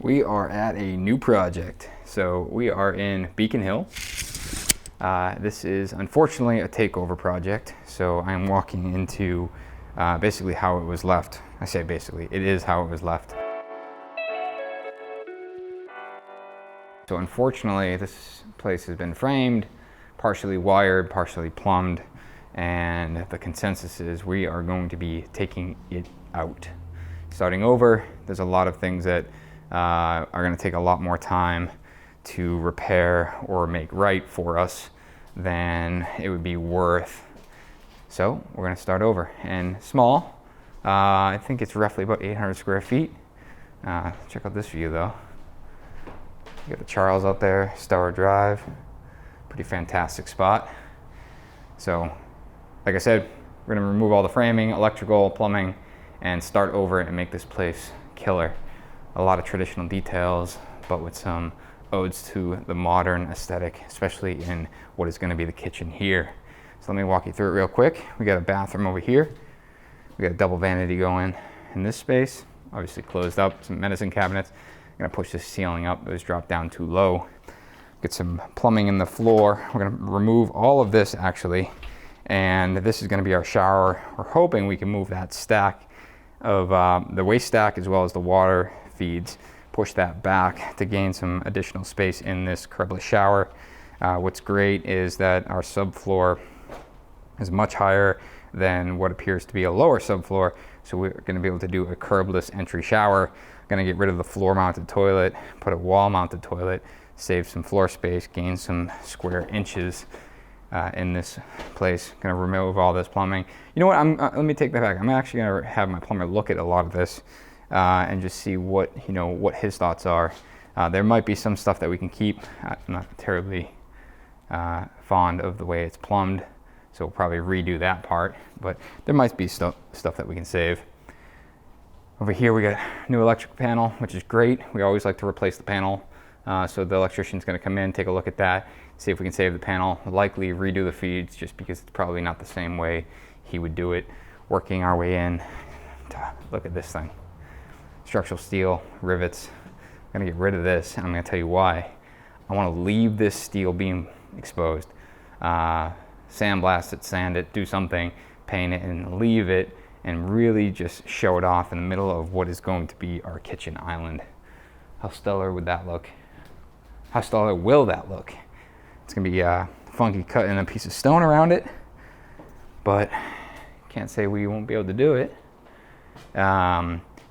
We are at a new project. So we are in Beacon Hill. This is unfortunately a takeover project. So I'm walking into basically how it was left. I say basically, it is how it was left. So unfortunately, this place has been framed, partially wired, partially plumbed, and the consensus is we are going to be taking it out. Starting over, there's a lot of things that are going to take a lot more time to repair or make right for us than it would be worth. So we're going to start over, and small. I think it's roughly about 800 square feet. Check out this view though. You got the Charles out there, Star Drive, pretty fantastic spot. So like I said, we're going to remove all the framing, electrical, plumbing, and start over and make this place killer. A lot of traditional details, but with some odes to the modern aesthetic, especially in what is going to be the kitchen here. So let me walk you through it real quick. We got a bathroom over here. We got a double vanity going in this space, obviously closed up, some medicine cabinets. I'm going to push this ceiling up. It was dropped down too low. Get some plumbing in the floor. We're going to remove all of this actually, and this is going to be our shower. We're hoping we can move that stack of the waste stack as well as the water feeds, push that back to gain some additional space in this curbless shower. What's great is that our subfloor is much higher than what appears to be a lower subfloor, so we're going to be able to do a curbless entry shower. Going to get rid of the floor mounted toilet, put a wall mounted toilet, save some floor space, gain some square inches in this place. Going to remove all this plumbing. You know what, let me take that back. I'm actually going to have my plumber look at a lot of this and just see what his thoughts are. There might be some stuff that we can keep. I'm not terribly fond of the way it's plumbed, so we'll probably redo that part, but there might be stuff that we can save. Over here we got new electric panel, which is great. We always like to replace the panel, so the electrician's going to come in, take a look at that, see if we can save the panel, likely redo the feeds just because it's probably not the same way he would do it. Working our way in, look at this thing. Structural steel, rivets. I'm gonna get rid of this, and I'm gonna tell you why. I wanna leave this steel beam exposed. Sandblast it, sand it, do something, paint it, and leave it, and really just show it off in the middle of what is going to be our kitchen island. How stellar would that look? How stellar will that look? It's gonna be funky cutting a piece of stone around it, but can't say we won't be able to do it.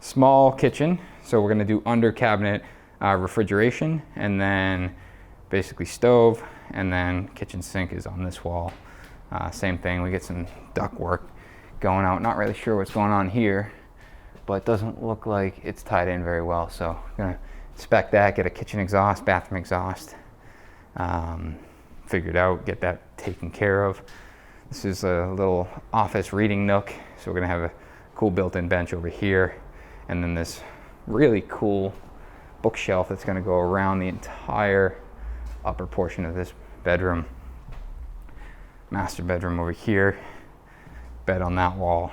Small kitchen, so we're going to do under cabinet refrigeration, and then basically stove, and then kitchen sink is on this wall. Same thing, we get some duct work going out. Not really sure what's going on here, but it doesn't look like it's tied in very well, so I'm going to inspect that, get a kitchen exhaust, bathroom exhaust figured out, get that taken care of. This is a little office reading nook, so we're going to have a cool built-in bench over here, and then this really cool bookshelf that's going to go around the entire upper portion of this bedroom. Master bedroom over here, bed on that wall.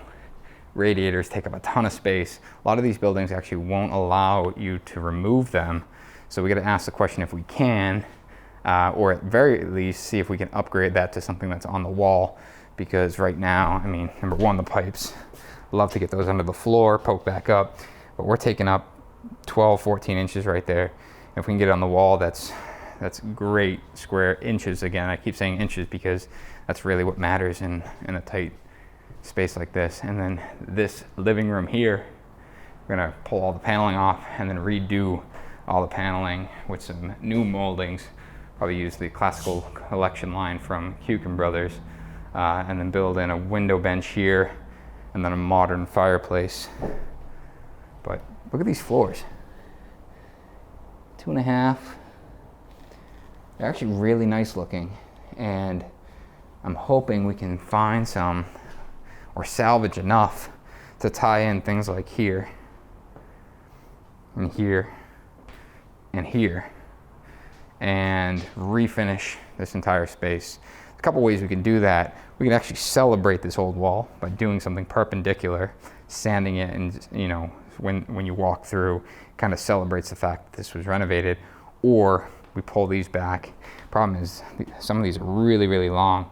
Radiators take up a ton of space. A lot of these buildings actually won't allow you to remove them, so we got to ask the question if we can, or at very least see if we can upgrade that to something that's on the wall, because right now, I mean, number one, the pipes, love to get those under the floor, poke back up, but we're taking up 12, 14 inches right there. If we can get it on the wall, that's great square inches. Again, I keep saying inches because that's really what matters in a tight space like this. And then this living room here, we're gonna pull all the paneling off and then redo all the paneling with some new moldings. Probably use the classical collection line from Kuchen Brothers, and then build in a window bench here, and then a modern fireplace. But look at these floors. 2.5. They're actually really nice looking, and I'm hoping we can find some or salvage enough to tie in things like here and here and here and refinish this entire space. A couple ways we can do that. We can actually celebrate this old wall by doing something perpendicular, sanding it and when you walk through, kind of celebrates the fact that this was renovated. Or we pull these back. Problem is, some of these are really, really long.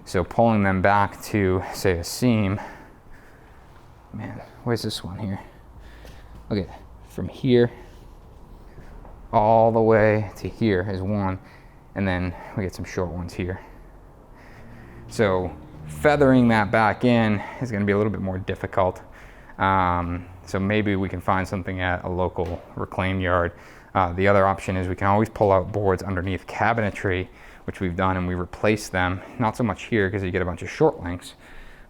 So pulling them back to, say, a seam, man, where's this one here? Look at, from here all the way to here is one, and then we get some short ones here. So feathering that back in is going to be a little bit more difficult. So maybe we can find something at a local reclaim yard. The other option is we can always pull out boards underneath cabinetry, which we've done, and we replace them. Not so much here because you get a bunch of short lengths,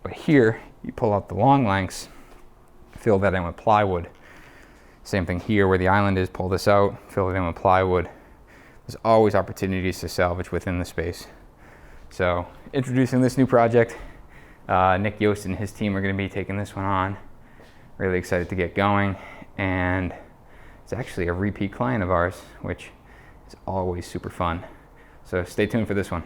but here you pull out the long lengths, fill that in with plywood. Same thing here where the island is, pull this out, fill it in with plywood. There's always opportunities to salvage within the space. So introducing this new project, Nick Yost and his team are going to be taking this one on. Really excited to get going, and it's actually a repeat client of ours, which is always super fun. So stay tuned for this one.